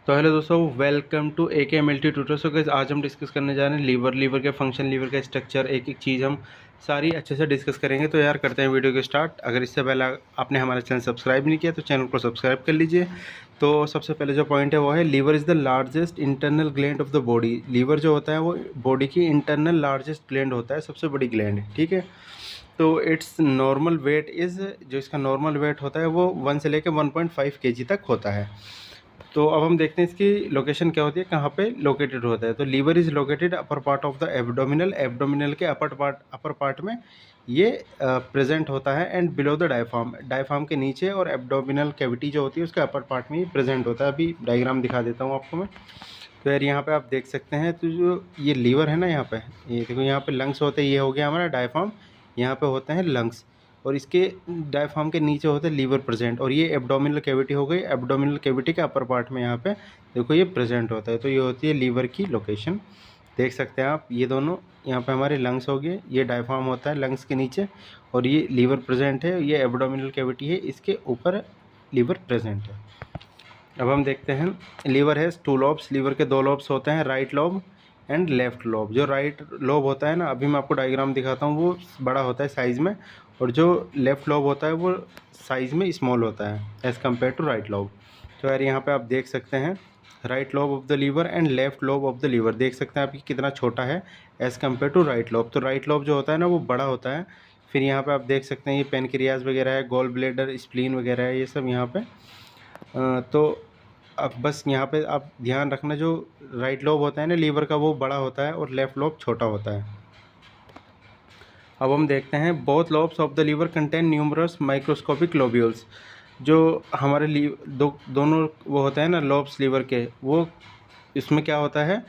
तो हेलो दोस्तों, welcome to AKMLT tutor. So guys, आज हम डिस्कस करने जा रहे हैं लीवर के फंक्शन, लीवर का स्ट्रक्चर, एक एक चीज़ हम सारी अच्छे से डिस्कस करेंगे। तो यार करते हैं वीडियो को स्टार्ट। अगर इससे पहले आपने हमारा चैनल सब्सक्राइब नहीं किया तो चैनल को सब्सक्राइब कर लीजिए। तो सबसे पहले जो पॉइंट है वो है liver is the largest internal gland of the body. Liver जो होता है वो बॉडी की इंटरनल लार्जेस्ट ग्लैंड होता है, सबसे बड़ी ग्लैंड है, ठीक है। तो इट्स नॉर्मल वेट इज़, जो इसका नॉर्मल वेट होता है वो 1 से लेकर 1.5 kg तक होता है। तो अब हम देखते हैं इसकी लोकेशन क्या होती है, कहाँ पे लोकेटेड होता है। तो liver is located upper part of the abdominal, abdominal के अपर पार्ट में ये प्रेजेंट होता है। And below the diaphragm, diaphragm के नीचे, और एब्डोमिनल कैविटी जो होती है उसके अपर पार्ट में ही प्रेजेंट होता है। अभी डायग्राम दिखा देता हूँ आपको मैं। तो यार यहाँ पे आप देख सकते हैं, तो जो ये लीवर है ना, यहाँ पे ये देखो, यहाँ पे लंग्स होते हैं, ये हो गया हमारा डायफ्राम, यहाँ पे होते हैं लंग्स, और इसके डायफ्राम के नीचे होता है लीवर प्रेजेंट। और ये एब्डोमिनल कैविटी हो गई, एब्डोमिनल कैविटी के अपर पार्ट में यहाँ पे देखो ये प्रेजेंट होता है। तो ये होती है लीवर की लोकेशन, देख सकते हैं आप। ये दोनों यहाँ पे हमारे लंग्स हो गए, ये डायफ्राम होता है लंग्स के नीचे, और ये लीवर प्रेजेंट है, ये एब्डोमिनल कैविटी है, इसके ऊपर लीवर प्रेजेंट है। अब हम देखते हैं, लीवर है 2 लॉब्स, लीवर के 2 लॉब्स होते हैं, right lobe and left lobe. जो राइट लॉब होता है ना, अभी मैं आपको डायग्राम दिखाता हूँ, वो बड़ा होता है साइज़ में, और जो लेफ्ट लॉब होता है वो साइज़ में स्मॉल होता है as compare to right lobe. तो यार यहाँ पे आप देख सकते हैं right lobe of the liver and left lobe of the liver, देख सकते हैं आप कि कितना छोटा है as compare to right lobe. तो राइट लॉब जो होता है ना वो बड़ा होता है। फिर यहाँ पे आप देख सकते हैं ये पेनक्रियाज वगैरह है, गॉल ब्लेडर, स्प्लीन वगैरह है, ये सब यहाँ पे। तो अब बस यहाँ पे आप ध्यान रखना, जो राइट लोब होता है ना लीवर का वो बड़ा होता है और लेफ्ट लोब छोटा होता है। अब हम देखते हैं, both lobes of the liver contain numerous microscopic lobules. जो हमारे दोनों वो होते हैं ना लोब्स लीवर के, वो इसमें क्या होता है,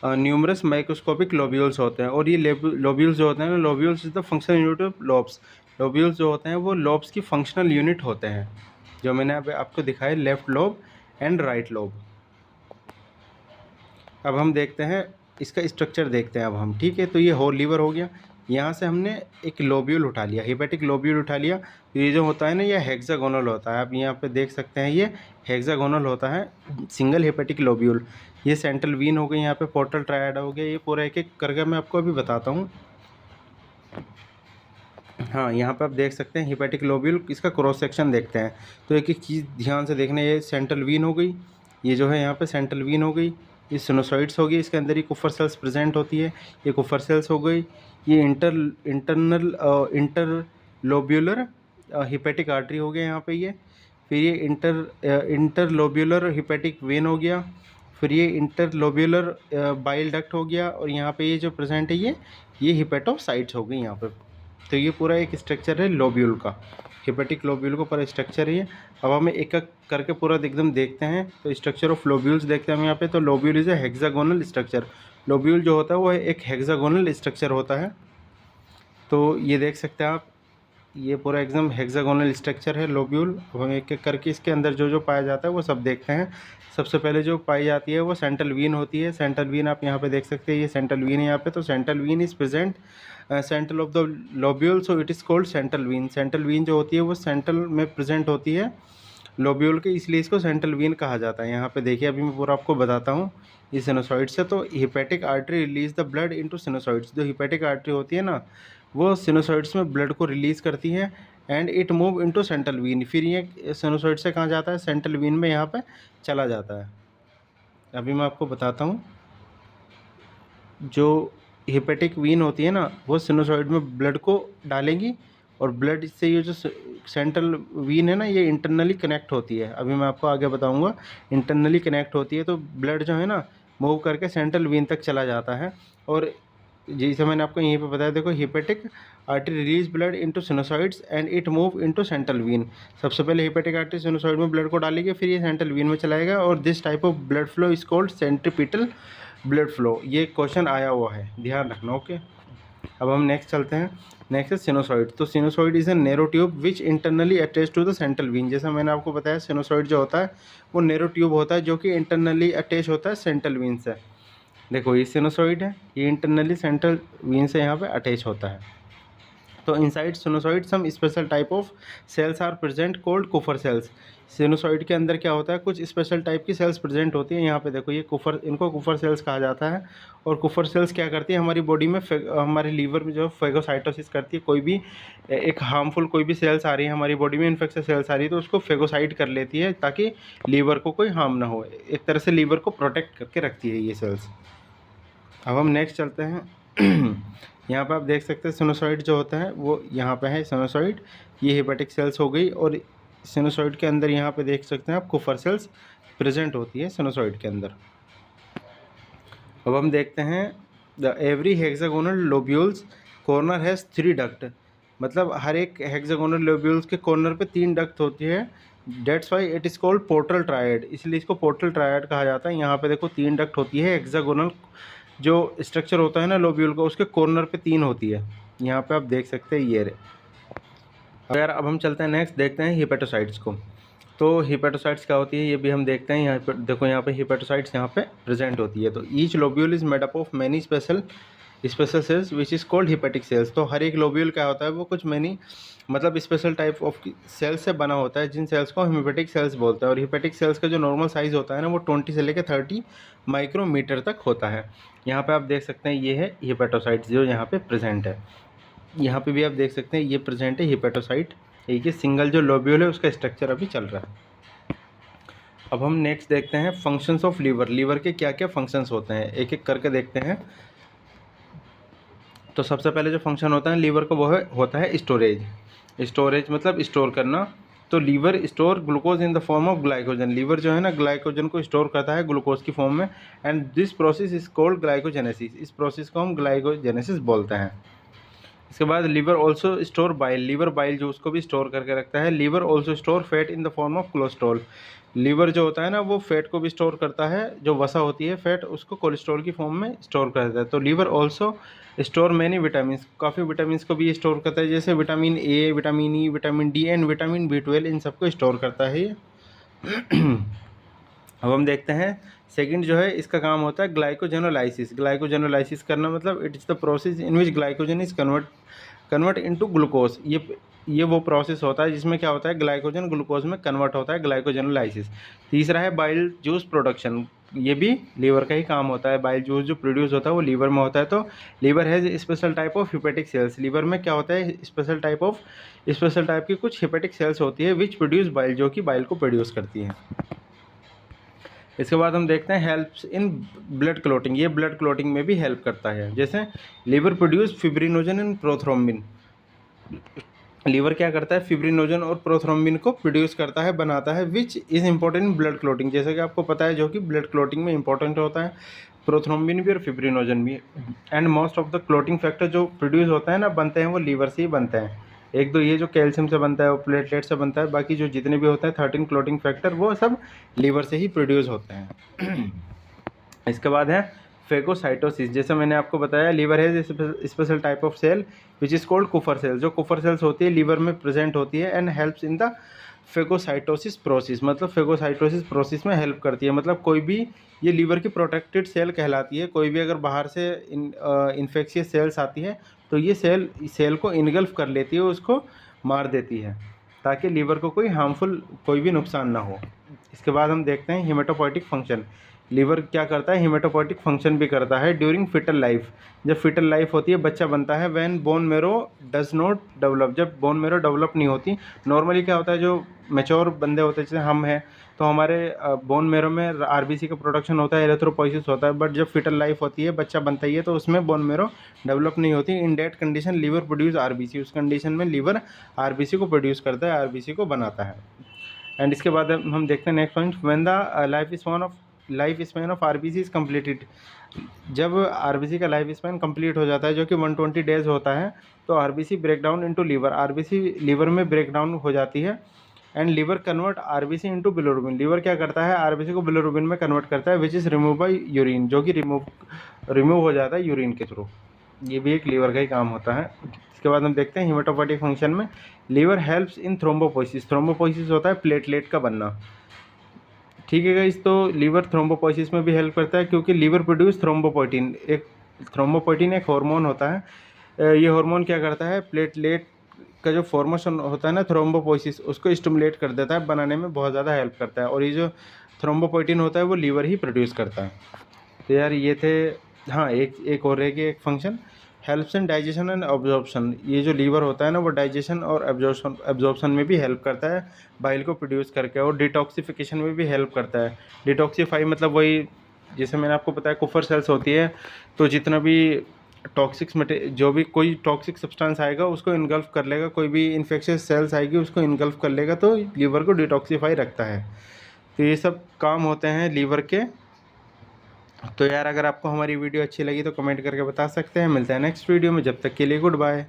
न्यूमरस माइक्रोस्कोपिक लोब्यूल्स होते हैं। और ये लोब्यूल्स जो होते हैं ना, lobules is the functional unit of lobes. Lobules जो होते हैं वो लोब्स की फंक्शनल यूनिट होते हैं, जो मैंने अभी आपको दिखाया, left lobe and right lobe. अब हम देखते हैं इसका स्ट्रक्चर देखते हैं अब हम, ठीक है। तो ये होल लीवर हो गया, यहाँ से हमने एक लोब्यूल उठा लिया, हेपेटिक लोब्यूल उठा लिया। तो ये जो होता है ना, ये हेक्सागोनल होता है। आप यहाँ पे देख सकते हैं ये हेक्सागोनल होता है, सिंगल हेपेटिक लोब्यूल। ये सेंट्रल वीन हो गई, यहाँ पे पोर्टल ट्रायड हो गया। ये पूरा एक एक करके मैं आपको अभी बताता हूँ। हाँ, यहाँ पे आप देख सकते हैं हेपेटिक लोब्यूल, इसका क्रॉस सेक्शन देखते हैं। तो एक एक चीज़ ध्यान से देखना, ये सेंट्रल वीन हो गई, ये जो है यहाँ पे सेंट्रल वीन हो गई, ये सिनोसॉइड्स हो गई, इसके अंदर ही कुफर सेल्स प्रेजेंट होती है, ये कुफर सेल्स हो गई। ये इंटर लोब्यूलर हेपेटिक आर्टरी हो गया यहाँ पे ये। फिर ये इंटर लोब्यूलर हेपेटिक वेन हो गया। फिर ये इंटर लोब्यूलर बाइल डक्ट हो गया। और यहाँ पे ये जो प्रेजेंट है ये हेपेटोसाइट्स हो गई यहाँ पे। तो ये पूरा एक स्ट्रक्चर है लोब्यूल का, हेपेटिक लोब्यूल का पूरा स्ट्रक्चर है ये। अब हमें एक एक करके पूरा एकदम देखते हैं। तो स्ट्रक्चर ऑफ लोब्यूल्स देखते हैं हम यहाँ पे। तो lobule is a hexagonal structure. Lobule जो होता है वो एक हेक्सागोनल स्ट्रक्चर होता है। तो ये देख सकते हैं आप, ये पूरा एकदम हेक्सागोनल स्ट्रक्चर है लोब्यूल। अब हम एक एक करके इसके अंदर जो जो पाया जाता है वो सब देखते हैं। सबसे पहले जो पाई जाती है वो सेंट्रल वीन होती है। सेंट्रल वीन आप यहाँ पे देख सकते हैं, ये सेंट्रल वीन है यहाँ पे। तो central vein is present central of the lobule, so it is called central vein. Central vein जो होती है वो सेंट्रल में प्रेजेंट होती है लोब्यूल के, इसलिए इसको सेंट्रल वीन कहा जाता है। यहाँ पे देखिए, अभी मैं पूरा आपको बताता हूँ। ये सिनोसॉइड्स है, तो hepatic artery release the blood into sinusoids. जो हेपेटिक आर्टरी होती है ना, वो सिनोसॉइड्स में ब्लड को रिलीज़ करती है। And it move into central vein. फिर ये सिनोसॉइड से कहाँ जाता है, सेंट्रल वीन में यहाँ पे चला जाता है। अभी मैं आपको बताता हूँ, जो हेपेटिक वीन होती है ना, वो सिनोसॉइड में ब्लड को डालेंगी, और ब्लड से ये जो सेंट्रल वीन है ना, ये इंटरनली कनेक्ट होती है। अभी मैं आपको आगे बताऊंगा, इंटरनली कनेक्ट होती है। तो ब्लड जो है ना मूव करके सेंट्रल वीन तक चला जाता है। और जैसे मैंने आपको यहीं पे बताया, देखो, hepatic artery release blood into sinusoids and it move into central vein. सबसे पहले हेपेटिक आर्टरी सिनोसॉइड में ब्लड को डालेगी, फिर ये सेंट्रल वीन में चलाएगा। और this type of blood flow is called centripetal blood flow. ये क्वेश्चन आया हुआ है, ध्यान रखना, ओके। अब हम नेक्स्ट चलते हैं। नेक्स्ट है सिनोसॉइड। तो sinusoid is a narrow tube which internally attach to the central vein. जैसा मैंने आपको बताया, सिनोसॉइड जो होता है वो नैरो ट्यूब होता है, जो कि इंटरनली अटैच होता है सेंट्रल वीन से। देखो, ये सिनोसॉइड है, ये इंटरनली सेंट्रल वीन से यहाँ पे अटैच होता है। तो inside sinusoid some special type of cells are present called Kupffer cells. Sinusoid के अंदर क्या होता है, कुछ स्पेशल टाइप की सेल्स प्रेजेंट होती है। यहाँ पे देखो ये कुफर, इनको कुफर सेल्स कहा जाता है। और कुफर सेल्स क्या करती है, हमारी बॉडी में हमारे लीवर में जो फेगोसाइटोसिस करती है, कोई भी एक हार्मफुल कोई भी सेल्स आ रही है हमारी बॉडी में, इन्फेक्शन सेल्स आ रही है, तो उसको फेगोसाइट कर लेती है ताकि लीवर को कोई हार्म ना हो। एक तरह से लीवर को प्रोटेक्ट करके रखती है ये सेल्स। अब हम नेक्स्ट चलते हैं। यहाँ पे आप देख सकते हैं सिनुसॉइड जो होता है वो यहाँ पे है सिनुसॉइड, ये हेपेटिक सेल्स हो गई। और सिनुसॉइड के अंदर यहाँ पे देख सकते हैं आप कुफर सेल्स प्रेजेंट होती है सिनुसॉइड के अंदर। अब हम देखते हैं the every hexagonal lobules corner has 3 duct, मतलब हर एक हेक्सागोनल लोब्यूल्स के कॉर्नर पे 3 डक्ट होती है। That's why it is called portal triad, इसलिए इसको पोर्टल ट्रायड कहा जाता है। यहाँ पे देखो 3 डक्ट होती है, हेक्सागोनल जो स्ट्रक्चर होता है ना लोब्यूल का, उसके कॉर्नर पे 3 होती है। यहाँ पे आप देख सकते हैं ये अगर अब हम चलते हैं नेक्स्ट, देखते हैं हिपेटोसाइट्स को। तो हिपेटोसाइट्स क्या होती है ये भी हम देखते हैं। यहाँ पर देखो, यहाँ पे हिपेटोसाइट्स यहाँ पे प्रेजेंट होती है। तो each lobule is made up of many special cells which is called hepatic cells. तो हर एक लोब्यूल क्या होता है वो कुछ मैनी मतलब स्पेशल टाइप ऑफ सेल्स से बना होता है, जिन सेल्स को हम हिपेटिक सेल्स बोलते हैं। और हिपेटिक सेल्स का जो नॉर्मल साइज़ होता है ना वो 20 से लेकर 30 माइक्रोमीटर तक होता है। यहाँ पे आप देख सकते हैं ये है हिपेटोसाइट्स जो यहाँ पे प्रेजेंट है। यहाँ पे भी आप देख सकते हैं ये प्रेजेंट है हिपेटोसाइट, एक ही सिंगल जो लोब्यूल है उसका स्ट्रक्चर अभी चल रहा है। अब हम नेक्स्ट देखते हैं फंक्शंस ऑफ लीवर। लीवर के क्या क्या फंक्शंस होते हैं एक एक करके देखते हैं। तो सबसे पहले जो फंक्शन होता है लीवर का वो होता है स्टोरेज। स्टोरेज मतलब स्टोर करना। तो liver store glucose in the form of glycogen. Liver जो है ना ग्लाइकोजन को स्टोर करता है ग्लूकोज की फॉर्म में। And this process is called glycogenesis. इस प्रोसेस को हम ग्लाइकोजेनेसिस बोलते हैं। इसके बाद liver also store bile. Liver bile जो उसको भी स्टोर करके रखता है। Liver also store fat in the form of cholesterol. Liver जो होता है ना वो फैट को भी स्टोर करता है, जो वसा होती है फैट उसको कोलेस्ट्रॉल की फॉर्म में स्टोर करता है। तो liver also store many vitamin, काफ़ी विटामिन को भी स्टोर करता है, जैसे vitamin A, vitamin E, vitamin D and vitamin B12, इन सबको स्टोर करता है ये। अब हम देखते हैं सेकंड जो है इसका काम होता है ग्लाइकोजेनोलाइसिस। ग्लाइकोजेनोलाइसिस करना मतलब it is the process in which glycogen is convert into glucose. ये वो प्रोसेस होता है जिसमें क्या होता है ग्लाइकोजन ग्लूकोज में कन्वर्ट होता है, ग्लाइकोजेनोलाइसिस। तीसरा है बाइल जूस प्रोडक्शन। ये भी लीवर का ही काम होता है। बाइल जूस जो प्रोड्यूस होता है वो लीवर में होता है। तो liver has special type of hepatic cells. Liver में क्या होता है स्पेशल टाइप की कुछ हिपेटिक सेल्स होती है विच प्रोड्यूस बाइल, जो कि बाइल को प्रोड्यूस करती हैं। इसके बाद हम देखते हैं हेल्प्स इन ब्लड क्लॉटिंग। ये ब्लड क्लॉटिंग में भी हेल्प करता है। जैसे liver produce fibrinogen and prothrombin. Liver क्या करता है फिब्रिनोजन और प्रोथ्रोम्बिन को प्रोड्यूस करता है, बनाता है, which is important in blood clotting. जैसे कि आपको पता है जो कि ब्लड क्लॉटिंग में इंपॉर्टेंट होता है, प्रोथ्रोम्बिन भी और फिब्रिनोजन भी। And most of the clotting factor जो प्रोड्यूस होता है ना बनते हैं वो लीवर से ही बनते हैं। एक दो ये जो कैल्शियम से बनता है वो प्लेटलेट से बनता है, बाकी जो जितने भी होते हैं 13 क्लॉटिंग फैक्टर वो सब लीवर से ही प्रोड्यूस होते हैं। इसके बाद है फेगोसाइटोसिस। जैसे मैंने आपको बताया लीवर है special type of cell which is called Kupffer cell. जो कुफर सेल्स होती है लीवर में प्रेजेंट होती है and helps in the phagocytosis process. मतलब फेगोसाइटोसिस प्रोसेस में हेल्प करती है। मतलब कोई भी ये लीवर की प्रोटेक्टेड सेल कहलाती है। कोई भी अगर बाहर से इन्फेक्शियस सेल्स आती है तो ये सेल को इनगल्फ कर लेती है, उसको मार देती है ताकि लीवर को कोई हार्मफुल कोई भी नुकसान ना हो। इसके बाद हम देखते हैं हिमेटोपोइटिक फंक्शन। लीवर क्या करता है हिमेटोपोइटिक फंक्शन भी करता है ड्यूरिंग फिटल लाइफ। जब फिटल लाइफ होती है बच्चा बनता है, when bone marrow does not develop. जब बोन मेरो डेवलप नहीं होती, नॉर्मली क्या होता है जो मैच्योर बंदे होते हैं जैसे हम हैं तो हमारे बोन मेरो में आरबीसी का प्रोडक्शन होता है, एरिथ्रोपोइसिस होता है। बट जब फिटल लाइफ होती है बच्चा बनता ही है तो उसमें बोन मेरो डेवलप नहीं होती। In that condition liver produce RBC. उस कंडीशन में लीवर आरबीसी को प्रोड्यूस करता है, आरबीसी को बनाता है। एंड इसके बाद हम देखते हैं next point, when the life span of RBC is completed. जब आरबीसी का लाइफ स्पैन कंप्लीट हो जाता है जो कि 120 डेज होता है, तो RBC break down into liver. RBC liver में ब्रेक डाउन हो जाती है and liver convert RBC into bilirubin. Liver क्या करता है आरबीसी को बिलिरुबिन में कन्वर्ट करता है which is remove by urine, जो कि रिमूव हो जाता है यूरिन के थ्रू। ये भी एक लीवर का ही काम होता है। इसके बाद हम देखते हैं हिमेटोपोइटिक फंक्शन में liver helps in thrombopoiesis. Thrombopoiesis होता है प्लेटलेट का बनना, ठीक है गाइस। तो लीवर थ्रोम्बोपोइसिस में भी हेल्प करता है क्योंकि लीवर प्रोड्यूस थ्रोम्बोपोइटिन। एक हार्मोन होता है ये हार्मोन क्या करता है, प्लेटलेट का जो फॉर्मेशन होता है ना, थ्रोम्बोपोइसिस, उसको स्टिमुलेट कर देता है, बनाने में बहुत ज़्यादा हेल्प करता है। और ये जो थ्रोम्बोपोइटिन होता है वो लीवर ही प्रोड्यूस करता है। तो यार ये थे, हाँ एक और है कि एक function, helps in digestion and absorption. ये जो लीवर होता है ना वो डाइजेशन और एब्जॉर्प्शन में भी हेल्प करता है, बाइल को प्रोड्यूस करके, और डिटॉक्सिफिकेशन में भी हेल्प करता है। डिटॉक्सीफाई मतलब वही, जैसे मैंने आपको बताया कुफर सेल्स होती है, तो जितना भी टॉक्सिक्स जो भी कोई टॉक्सिक सब्सटेंस आएगा उसको इनगल्फ कर लेगा, कोई भी इन्फेक्शियस सेल्स आएगी उसको इनगल्फ कर लेगा, तो लीवर को डिटॉक्सीफाई रखता है। तो ये सब काम होते हैं लीवर के। तो यार अगर आपको हमारी वीडियो अच्छी लगी तो कमेंट करके बता सकते हैं। मिलते हैं नेक्स्ट वीडियो में, जब तक के लिए गुड बाय।